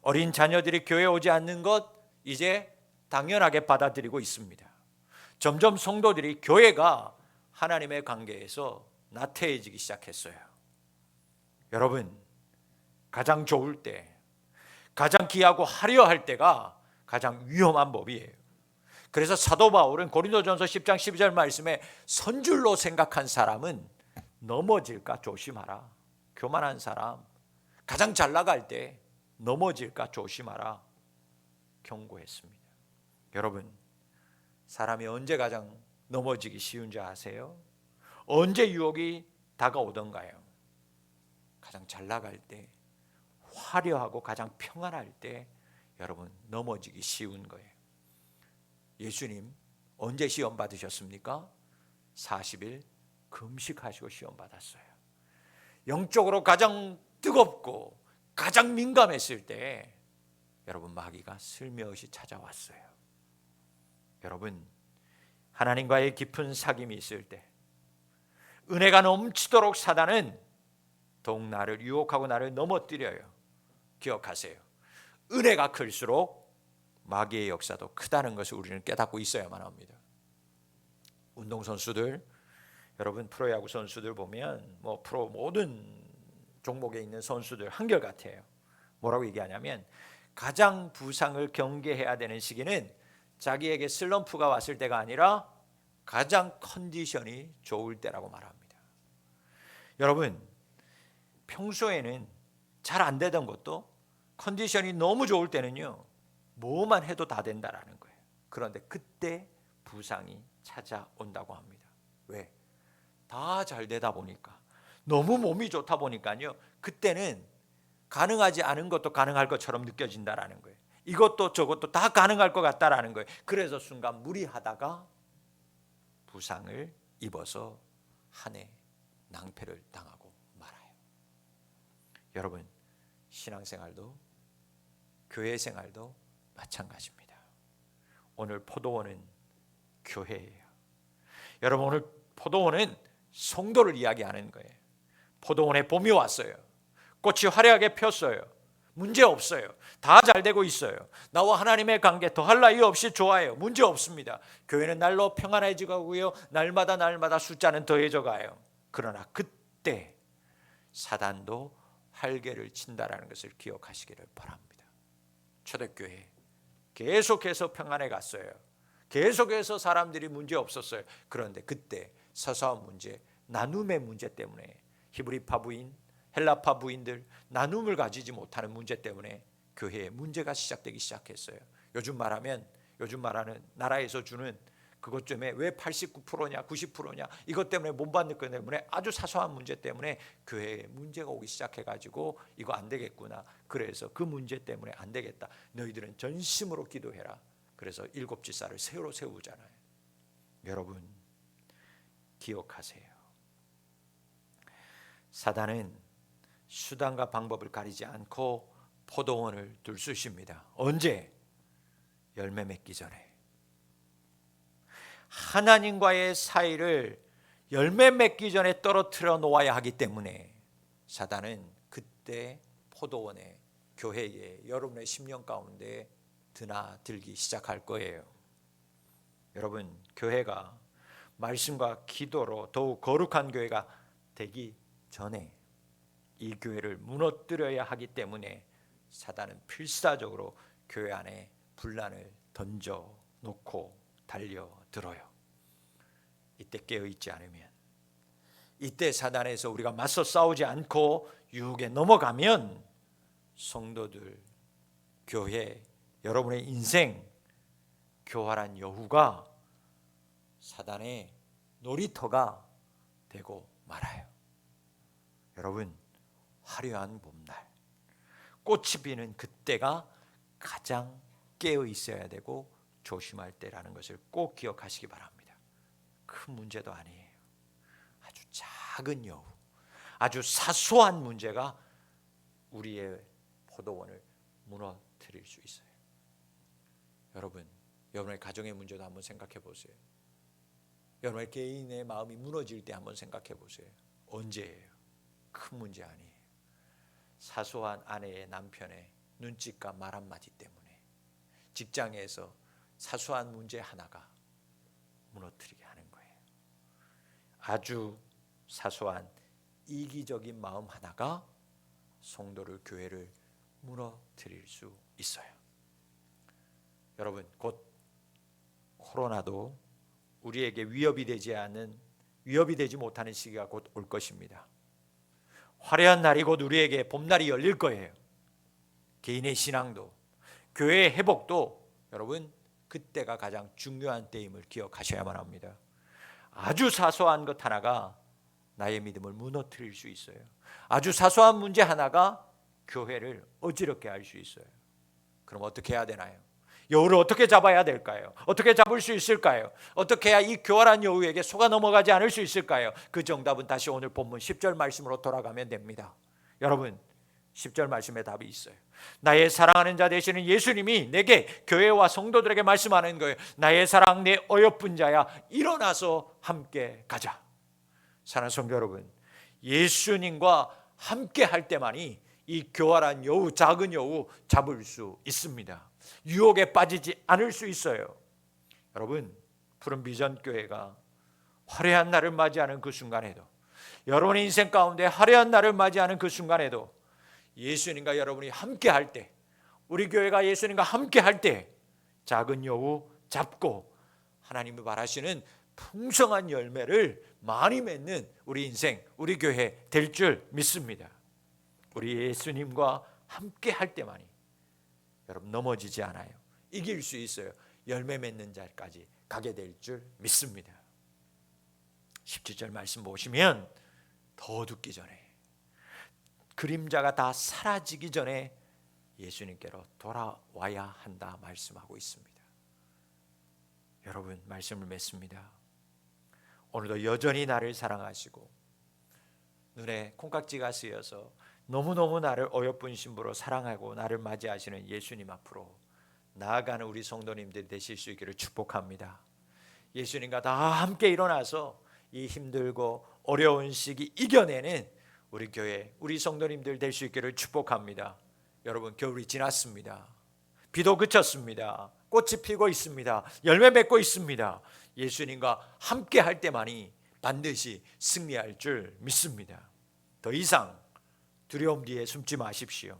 어린 자녀들이 교회에 오지 않는 것 이제 당연하게 받아들이고 있습니다. 점점 성도들이 교회가 하나님의 관계에서 나태해지기 시작했어요. 여러분, 가장 좋을 때, 가장 귀하고 화려할 때가 가장 위험한 법이에요. 그래서 사도 바울은 고린도전서 10장 12절 말씀에 선줄로 생각한 사람은 넘어질까 조심하라. 교만한 사람, 가장 잘 나갈 때 넘어질까 조심하라 경고했습니다. 여러분, 사람이 언제 가장 넘어지기 쉬운지 아세요? 언제 유혹이 다가오던가요? 가장 잘 나갈 때, 화려하고 가장 평안할 때 여러분 넘어지기 쉬운 거예요. 예수님 언제 시험 받으셨습니까? 40일 금식하시고 시험 받았어요. 영적으로 가장 뜨겁고 가장 민감했을 때 여러분 마귀가 슬며시 찾아왔어요. 여러분, 하나님과의 깊은 사귐이 있을 때, 은혜가 넘치도록 사단은 더욱 나를 유혹하고 나를 넘어뜨려요. 기억하세요. 은혜가 클수록 마귀의 역사도 크다는 것을 우리는 깨닫고 있어야만 합니다. 운동선수들, 여러분 프로야구 선수들 보면 프로 모든 종목에 있는 선수들 한결같아요. 뭐라고 얘기하냐면 가장 부상을 경계해야 되는 시기는 자기에게 슬럼프가 왔을 때가 아니라 가장 컨디션이 좋을 때라고 말합니다. 여러분, 평소에는 잘 안 되던 것도 컨디션이 너무 좋을 때는요, 뭐만 해도 다 된다라는 거예요. 그런데 그때 부상이 찾아온다고 합니다. 왜? 다 잘 되다 보니까, 너무 몸이 좋다 보니까요, 그때는 가능하지 않은 것도 가능할 것처럼 느껴진다라는 거예요. 이것도 저것도 다 가능할 것 같다라는 거예요. 그래서 순간 무리하다가 부상을 입어서 한 해 낭패를 당하고 말아요. 여러분, 신앙생활도 교회 생활도 마찬가지입니다. 오늘 포도원은 교회예요. 여러분, 오늘 포도원은 성도를 이야기하는 거예요. 포도원에 봄이 왔어요. 꽃이 화려하게 폈어요. 문제 없어요. 다 잘 되고 있어요. 나와 하나님의 관계 더할 나위 없이 좋아요. 문제 없습니다. 교회는 날로 평안해지고 가고요, 날마다 숫자는 더해져 가요. 그러나 그때 사단도 활개를 친다라는 것을 기억하시기를 바랍니다. 초대교회 계속해서 평안해 갔어요. 계속해서 사람들이 문제 없었어요. 그런데 그때 사소한 문제, 나눔의 문제 때문에 히브리파 부인, 헬라파 부인들 나눔을 가지지 못하는 문제 때문에 교회에 문제가 시작되기 시작했어요. 요즘 말하는 나라에서 주는 그것 때문에 왜 89%냐 90%냐 이것 때문에 못 받는 것 때문에 아주 사소한 문제 때문에 교회에 문제가 오기 시작해가지고 이거 안 되겠구나. 그래서 그 문제 때문에 안 되겠다. 너희들은 전심으로 기도해라. 그래서 7지사를 새로 세우잖아요. 여러분, 기억하세요. 사단은 수단과 방법을 가리지 않고 포도원을 들쑤십니다. 언제? 열매 맺기 전에. 하나님과의 사이를 열매 맺기 전에 떨어뜨려 놓아야 하기 때문에 사단은 그때 포도원에 교회에 여러분의 심령 가운데 드나들기 시작할 거예요. 여러분, 교회가 말씀과 기도로 더욱 거룩한 교회가 되기 전에 이 교회를 무너뜨려야 하기 때문에 사단은 필사적으로 교회 안에 분란을 던져 놓고 달려들어요. 이때 깨어있지 않으면, 이때 사단에서 우리가 맞서 싸우지 않고 유혹에 넘어가면 성도들, 교회, 여러분의 인생, 교활한 여우가 사단의 놀이터가 되고 말아요. 여러분, 화려한 봄날, 꽃이 피는 그때가 가장 깨어 있어야 되고 조심할 때라는 것을 꼭 기억하시기 바랍니다. 큰 문제도 아니에요. 아주 작은 여우, 아주 사소한 문제가 우리의 포도원을 무너뜨릴 수 있어요. 여러분, 여러분의 가정의 문제도 한번 생각해 보세요. 여러분의 개인의 마음이 무너질 때 한번 생각해 보세요. 언제예요? 큰 문제 아니에요. 사소한 아내의 남편의 눈짓과 말 한마디 때문에, 직장에서 사소한 문제 하나가 무너뜨리게 하는 거예요. 아주 사소한 이기적인 마음 하나가 성도를, 교회를 무너뜨릴 수 있어요. 여러분, 곧 코로나도 우리에게 위협이 되지 못하는 시기가 곧 올 것입니다. 화려한 날이 곧 우리에게 봄날이 열릴 거예요. 개인의 신앙도, 교회의 회복도 여러분, 그때가 가장 중요한 때임을 기억하셔야만 합니다. 아주 사소한 것 하나가 나의 믿음을 무너뜨릴 수 있어요. 아주 사소한 문제 하나가 교회를 어지럽게 할 수 있어요. 그럼 어떻게 해야 되나요? 여우를 어떻게 잡아야 될까요? 어떻게 잡을 수 있을까요? 어떻게 해야 이 교활한 여우에게 속아 넘어가지 않을 수 있을까요? 그 정답은 다시 오늘 본문 10절 말씀으로 돌아가면 됩니다. 여러분, 10절 말씀에 답이 있어요. 나의 사랑하는 자 되시는 예수님이 내게, 교회와 성도들에게 말씀하는 거예요. 나의 사랑, 내 어여쁜 자야, 일어나서 함께 가자. 사랑하는 성도 여러분, 예수님과 함께 할 때만이 이 교활한 여우, 작은 여우 잡을 수 있습니다. 유혹에 빠지지 않을 수 있어요. 여러분, 푸른 비전 교회가 화려한 날을 맞이하는 그 순간에도, 여러분의 인생 가운데 화려한 날을 맞이하는 그 순간에도 예수님과 여러분이 함께 할 때, 우리 교회가 예수님과 함께 할 때 작은 여우 잡고 하나님이 바라시는 풍성한 열매를 많이 맺는 우리 인생, 우리 교회 될 줄 믿습니다. 우리 예수님과 함께 할 때만이 여러분 넘어지지 않아요. 이길 수 있어요. 열매 맺는 자리까지 가게 될 줄 믿습니다. 17절 말씀 보시면 더 듣기 전에, 그림자가 다 사라지기 전에 예수님께로 돌아와야 한다 말씀하고 있습니다. 여러분, 말씀을 맺습니다. 오늘도 여전히 나를 사랑하시고 눈에 콩깍지가 쓰여서 너무너무 나를 어여쁜 신부로 사랑하고 나를 맞이하시는 예수님 앞으로 나아가는 우리 성도님들이 되실 수 있기를 축복합니다. 예수님과 다 함께 일어나서 이 힘들고 어려운 시기 이겨내는 우리 교회, 우리 성도님들 될 수 있기를 축복합니다. 여러분, 겨울이 지났습니다. 비도 그쳤습니다. 꽃이 피고 있습니다. 열매 맺고 있습니다. 예수님과 함께 할 때만이 반드시 승리할 줄 믿습니다. 더 이상 두려움 뒤에 숨지 마십시오.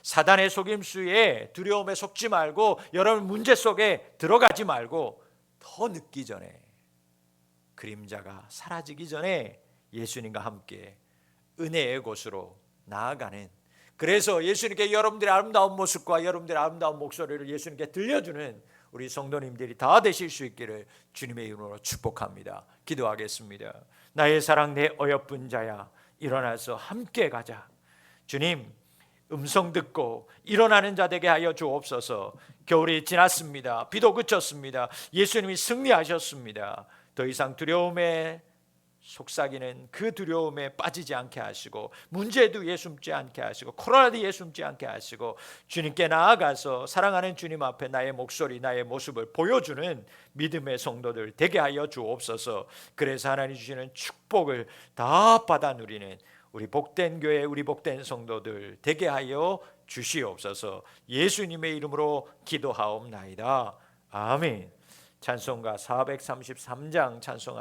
사단의 속임수에 두려움에 속지 말고 여러분 문제 속에 들어가지 말고 더 늦기 전에, 그림자가 사라지기 전에 예수님과 함께 은혜의 곳으로 나아가는, 그래서 예수님께 여러분들의 아름다운 모습과 여러분들의 아름다운 목소리를 예수님께 들려주는 우리 성도님들이 다 되실 수 있기를 주님의 이름으로 축복합니다. 기도하겠습니다. 나의 사랑, 내 어여쁜 자야, 일어나서 함께 가자. 주님, 음성 듣고 일어나는 자 되게 하여 주옵소서. 겨울이 지났습니다. 비도 그쳤습니다. 예수님이 승리하셨습니다. 더 이상 두려움에 속삭이는 그 두려움에 빠지지 않게 하시고, 문제 뒤에 숨지 않게 하시고, 코로나 뒤에 숨지 않게 하시고, 주님께 나아가서 사랑하는 주님 앞에 나의 목소리, 나의 모습을 보여주는 믿음의 성도들 되게 하여 주옵소서. 그래서 하나님 주시는 축복을 다 받아 누리는 우리 복된 교회, 우리 복된 성도들 되게 하여 주시옵소서. 예수님의 이름으로 기도하옵나이다. 아멘. 찬송가 433장 찬송하